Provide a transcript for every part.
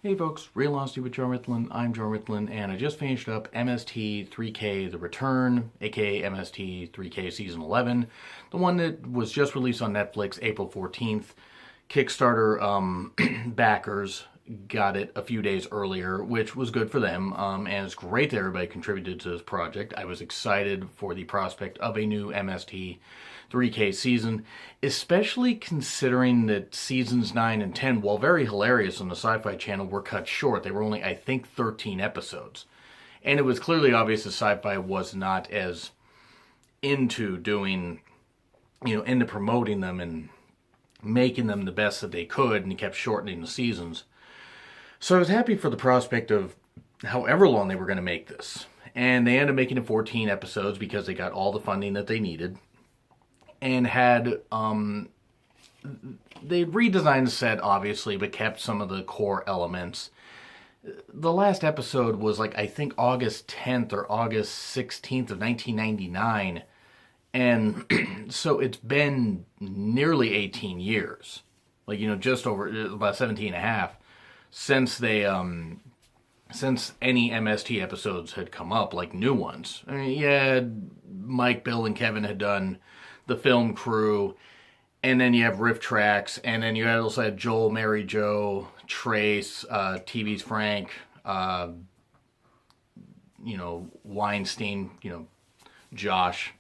Hey folks, Real Honesty with Joe Ritlin. I'm Joe Ritlin, and I just finished up MST 3K The Return, aka MST 3K Season 11, the one that was just released on Netflix April 14th. Kickstarter backers got it a few days earlier, which was good for them, and it's great that everybody contributed to this project. I was excited for the prospect of a new MST 3K season, especially considering that seasons 9 and 10, while very hilarious on the Sci-Fi Channel, were cut short. They were only, I think, 13 episodes. And it was clearly obvious that Sci-Fi was not as into doing, into promoting them and making them the best that they could, and kept shortening the seasons. So I was happy for the prospect of however long they were going to make this. And they ended up making it 14 episodes because they got all the funding that they needed. And had, they redesigned the set, obviously, but kept some of the core elements. The last episode was, I think August 10th or August 16th of 1999. And so it's been nearly 18 years. Just over, about 17 and a half, since they, since any MST episodes had come up, new ones. I mean, yeah, Mike, Bill, and Kevin had done the film crew, and then you have riff tracks, and then you also had Joel, Mary Jo, Trace, TV's Frank, Weinstein, Josh,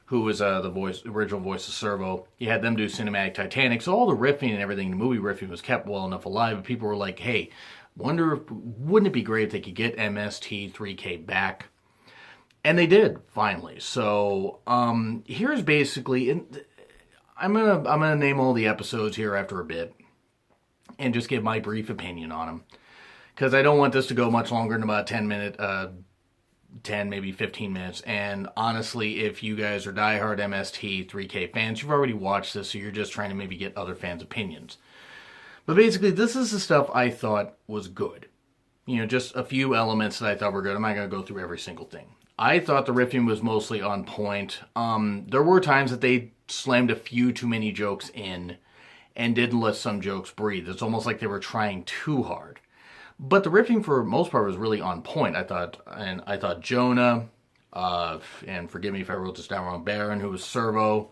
who was the original voice of Servo. You had them do Cinematic Titanic, so all the riffing and everything, the movie riffing was kept well enough alive, but people were like, hey, wouldn't it be great if they could get MST 3K back? And they did, finally. So, here's basically, I'm gonna name all the episodes here after a bit, and just give my brief opinion on them, because I don't want this to go much longer than about 10, maybe 15 minutes. And honestly, if you guys are diehard MST 3K fans, you've already watched this, so you're just trying to maybe get other fans' opinions. But basically, this is the stuff I thought was good. Just a few elements that I thought were good. I'm not gonna go through every single thing. I thought the riffing was mostly on point. There were times that they slammed a few too many jokes in and didn't let some jokes breathe. It's almost like they were trying too hard. But the riffing, for the most part, was really on point, I thought. And I thought Jonah, and forgive me if I wrote this down wrong, Baron, who was Servo,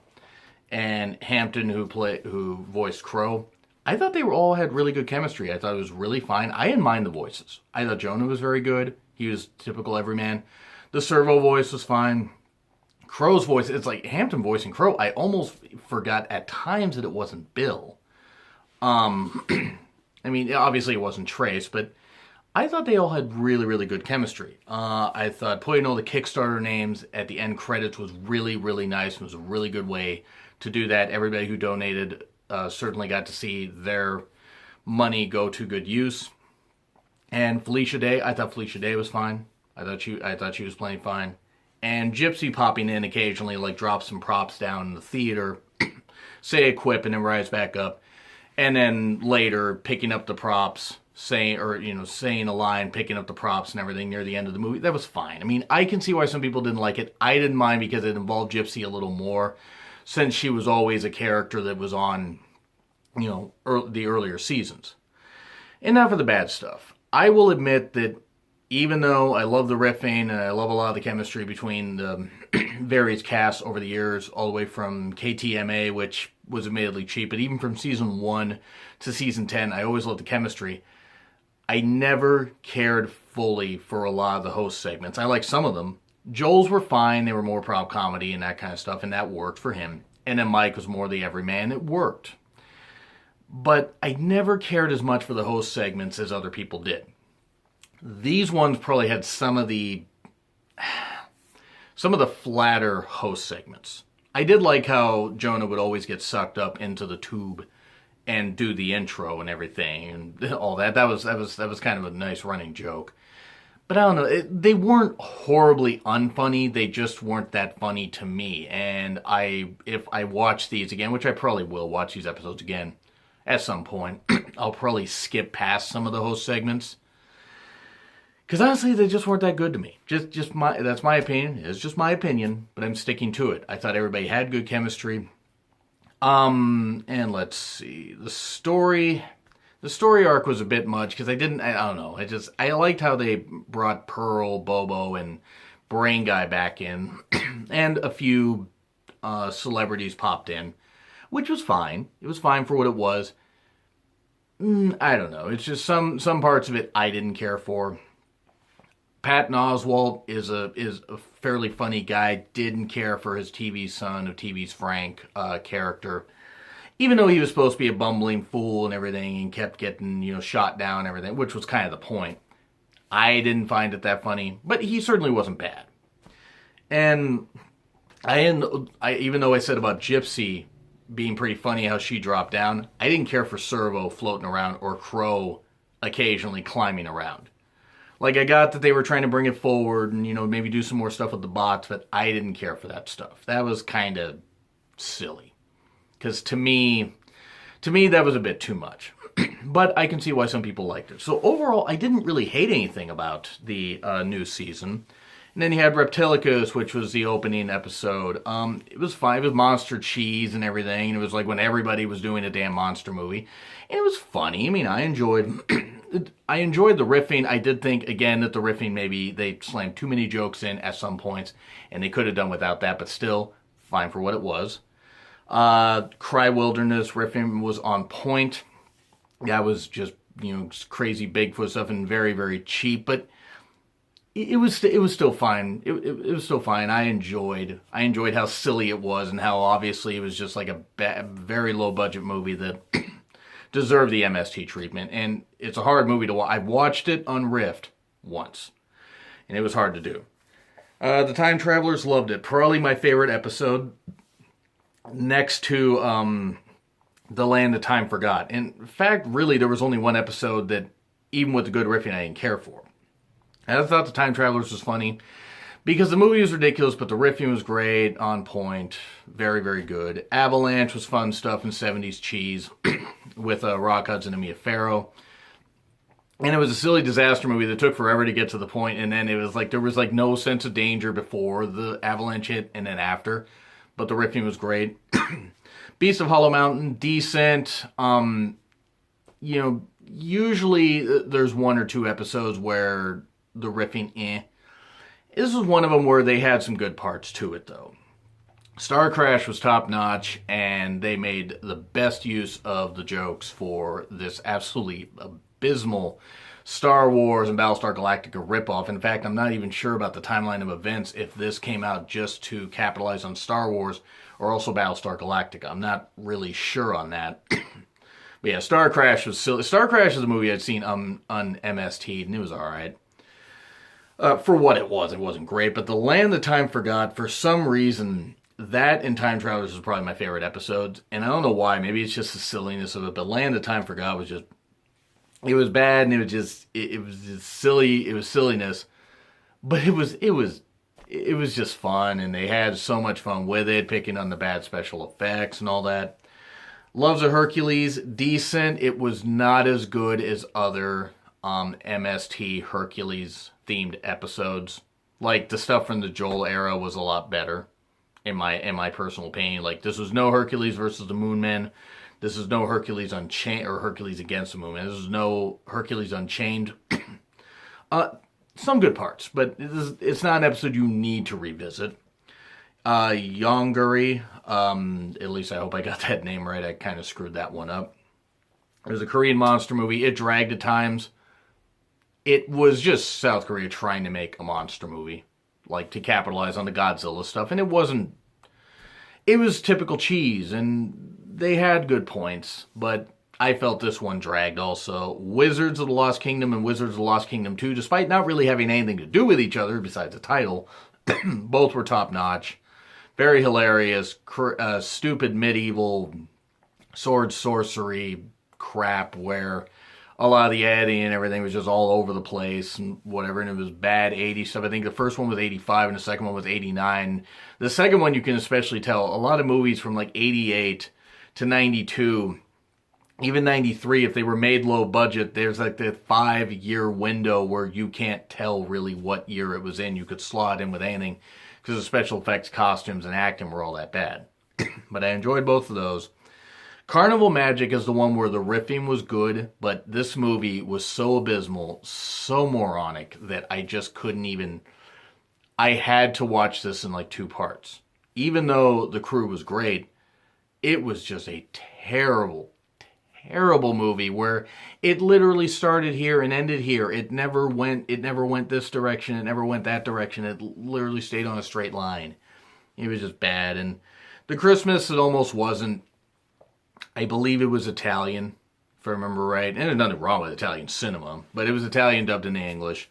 and Hampton, who voiced Crow. I thought they all had really good chemistry. I thought it was really fine. I didn't mind the voices. I thought Jonah was very good. He was typical everyman. The Servo voice was fine. Crow's voice, it's like Hampton voicing Crow. I almost forgot at times that it wasn't Bill. I mean, obviously it wasn't Trace, but I thought they all had really, really good chemistry. I thought putting all the Kickstarter names at the end credits was really, really nice. It was a really good way to do that. Everybody who donated certainly got to see their money go to good use. And Felicia Day, I thought Felicia Day was fine. I thought she was playing fine. And Gypsy popping in occasionally, drop some props down in the theater, say a quip, and then rise back up. And then later, picking up the props, saying a line, picking up the props and everything near the end of the movie. That was fine. I mean, I can see why some people didn't like it. I didn't mind because it involved Gypsy a little more, since she was always a character that was on, the earlier seasons. And now for the bad stuff. I will admit that even though I love the riffing and I love a lot of the chemistry between the various casts over the years, all the way from KTMA, which was admittedly cheap, but even from season 1 to season 10, I always loved the chemistry. I never cared fully for a lot of the host segments. I liked some of them. Joel's were fine. They were more prop comedy and that kind of stuff, and that worked for him. And then Mike was more the everyman. It worked. But I never cared as much for the host segments as other people did. These ones probably had some of the flatter host segments. I did like how Jonah would always get sucked up into the tube and do the intro and everything and all that. That was kind of a nice running joke. But I don't know, they weren't horribly unfunny. They just weren't that funny to me. And if I watch these again, which I probably will watch these episodes again at some point, I'll probably skip past some of the host segments. Because honestly, they just weren't that good to me. That's my opinion. It's just my opinion, but I'm sticking to it. I thought everybody had good chemistry. And let's see. The story The story arc was a bit much because I don't know. I liked how they brought Pearl, Bobo, and Brain Guy back in, and a few celebrities popped in, which was fine. It was fine for what it was. I don't know. It's just some parts of it I didn't care for. Patton Oswalt is a fairly funny guy. Didn't care for his TV's son of TV's Frank character, even though he was supposed to be a bumbling fool and everything, and kept getting shot down and everything, which was kind of the point. I didn't find it that funny, but he certainly wasn't bad. And even though I said about Gypsy being pretty funny how she dropped down, I didn't care for Servo floating around or Crow occasionally climbing around. Like, I got that they were trying to bring it forward and, maybe do some more stuff with the bots, but I didn't care for that stuff. That was kind of silly. Because to me, that was a bit too much. But I can see why some people liked it. So overall, I didn't really hate anything about the new season. And then you had Reptilicus, which was the opening episode. It was fine. It was monster cheese and everything. And it was like when everybody was doing a damn monster movie. And it was funny. I mean, I enjoyed the riffing. I did think, again, that the riffing, maybe they slammed too many jokes in at some points. And they could have done without that, but still, fine for what it was. Cry Wilderness riffing was on point. That was just, crazy Bigfoot stuff and very, very cheap. But it was still fine. It was still fine. I enjoyed how silly it was and how obviously it was just like a very low budget movie that deserved the MST treatment. And it's a hard movie to watch. I watched it on Rift once, and it was hard to do. The Time Travelers loved it. Probably my favorite episode, next to The Land of Time Forgot. In fact, really, there was only one episode that, even with the good riffing, I didn't care for. And I thought The Time Travelers was funny because the movie was ridiculous, but the riffing was great, on point, very, very good. Avalanche was fun stuff in 70s cheese with Rock Hudson and Mia Farrow. And it was a silly disaster movie that took forever to get to the point, and then it was like there was like no sense of danger before the avalanche hit and then after. But the riffing was great. Beast of Hollow Mountain, decent. Usually there's one or two episodes where the riffing, This was one of them where they had some good parts to it, though. Star Crash was top-notch, and they made the best use of the jokes for this absolutely abysmal Star Wars and Battlestar Galactica ripoff. In fact, I'm not even sure about the timeline of events if this came out just to capitalize on Star Wars or also Battlestar Galactica. I'm not really sure on that. But yeah, Star Crash was silly. Star Crash is a movie I'd seen on MST, and it was alright. For what it wasn't great. But The Land That Time Forgot, for some reason, that and Time Travelers was probably my favorite episodes. And I don't know why. Maybe it's just the silliness of it. But Land That Time Forgot was just... It was bad, and it was just silly. It was silliness. But it was just fun, and they had so much fun with it, picking on the bad special effects and all that. Loves of Hercules, decent. It was not as good as other MST Hercules themed episodes. Like the stuff from the Joel era was a lot better, in my personal opinion. Like, this was no Hercules versus the Moon Men. This is no Hercules Unchained or Hercules Against the Moon Men. This is no Hercules Unchained. Some good parts, but it's not an episode you need to revisit. Yongari, at least I hope I got that name right. I kind of screwed that one up. It was a Korean monster movie. It dragged at times. It was just South Korea trying to make a monster movie, like to capitalize on the Godzilla stuff, and it wasn't. It was typical cheese, and they had good points, but I felt this one dragged also. Wizards of the Lost Kingdom and Wizards of the Lost Kingdom 2, despite not really having anything to do with each other besides the title, both were top-notch. Very hilarious, stupid medieval sword sorcery crap where a lot of the editing and everything was just all over the place and whatever, and it was bad 80s stuff. I think the first one was 85 and the second one was 89. The second one you can especially tell, a lot of movies from like 88 to 92, even 93, if they were made low budget, there's like the 5-year window where you can't tell really what year it was in. You could slot in with anything because the special effects, costumes, and acting were all that bad. But I enjoyed both of those. Carnival Magic is the one where the riffing was good, but this movie was so abysmal, so moronic, that I just couldn't even. I had to watch this in like 2 parts. Even though the crew was great, it was just a terrible, terrible movie where it literally started here and ended here. It never went this direction, it never went that direction. It literally stayed on a straight line. It was just bad. And the Christmas, it almost wasn't. I believe it was Italian, if I remember right. And there's nothing wrong with Italian cinema, but it was Italian dubbed into English.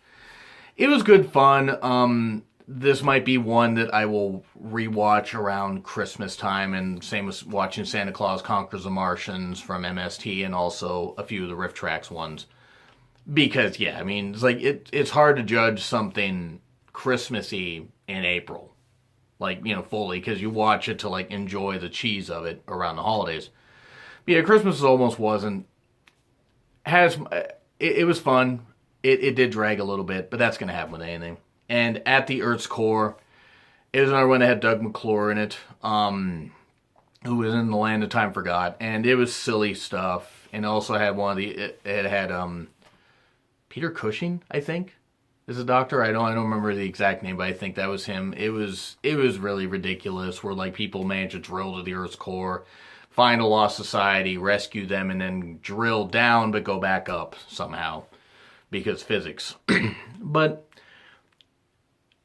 It was good fun. This might be one that I will rewatch around Christmas time, and same as watching Santa Claus Conquers the Martians from MST, and also a few of the Riff Tracks ones. Because, yeah, I mean, it's like it's hard to judge something Christmassy in April, like, you know, fully, because you watch it to like enjoy the cheese of it around the holidays. But yeah, Christmas almost wasn't. It was fun. It did drag a little bit, but that's going to happen with anything. And At the Earth's Core, it was another one that had Doug McClure in it, who was in The Land of Time Forgot, and it was silly stuff. And it also had it had Peter Cushing, I think, is a doctor. I don't remember the exact name, but I think that was him. It was really ridiculous, where like people managed to drill to the Earth's core, find a lost society, rescue them, and then drill down but go back up somehow because physics. But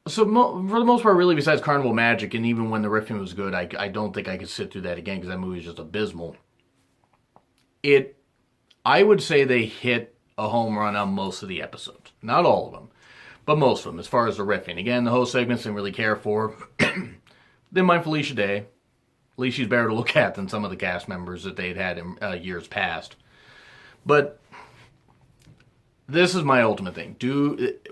so for the most part, really, besides Carnival Magic, and even when the riffing was good, I don't think I could sit through that again because that movie is just abysmal. I would say they hit a home run on most of the episodes. Not all of them, but most of them, as far as the riffing. Again, the host segments didn't really care for. Didn't mind Felicia Day. At least she's better to look at than some of the cast members that they'd had in years past. But this is my ultimate thing.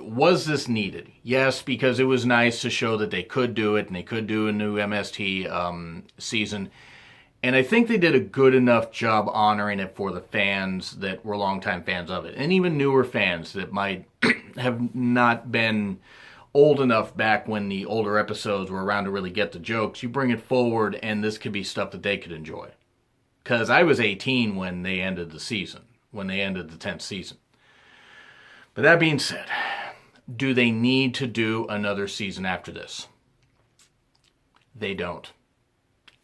Was this needed? Yes, because it was nice to show that they could do it, and they could do a new MST season. And I think they did a good enough job honoring it for the fans that were longtime fans of it. And even newer fans that might have not been old enough back when the older episodes were around to really get the jokes. You bring it forward, and this could be stuff that they could enjoy. Because I was 18 when they ended the season, when they ended the 10th season. But that being said, do they need to do another season after this? They don't.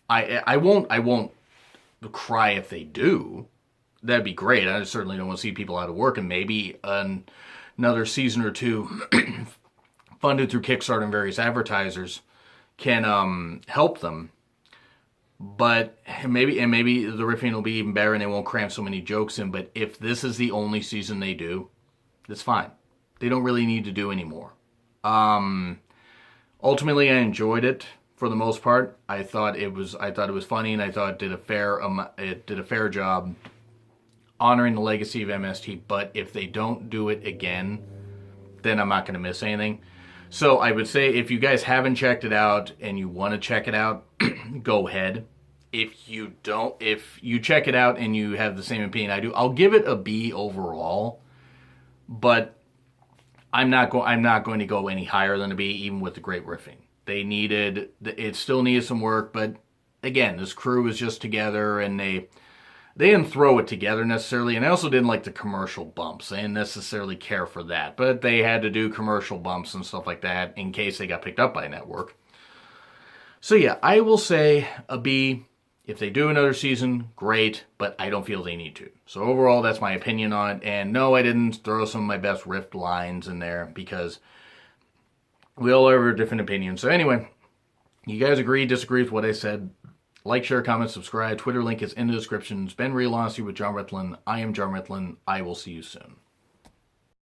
I won't cry if they do. That'd be great. I certainly don't want to see people out of work, and maybe another season or two funded through Kickstarter and various advertisers can help them. But maybe the riffing will be even better and they won't cram so many jokes in. But if this is the only season they do, that's fine. They don't really need to do any more. Ultimately, I enjoyed it for the most part. I thought it was funny, and I thought it did a fair job honoring the legacy of MST. But if they don't do it again, then I'm not going to miss anything. So I would say if you guys haven't checked it out and you want to check it out, go ahead. If you check it out and you have the same opinion I do, I'll give it a B overall. But I'm not going to go any higher than a B, even with the great riffing. It still needed some work, but again, this crew was just together, and they didn't throw it together necessarily, and I also didn't like the commercial bumps. I didn't necessarily care for that, but they had to do commercial bumps and stuff like that in case they got picked up by a network. So yeah, I will say a B. If they do another season, great, but I don't feel they need to. So overall, that's my opinion on it. And no, I didn't throw some of my best riffed lines in there because we all have different opinions. So anyway, you guys agree, disagree with what I said? Like, share, comment, subscribe. Twitter link is in the description. It's been Real Honesty with John Ritlin. I am John Ritlin. I will see you soon.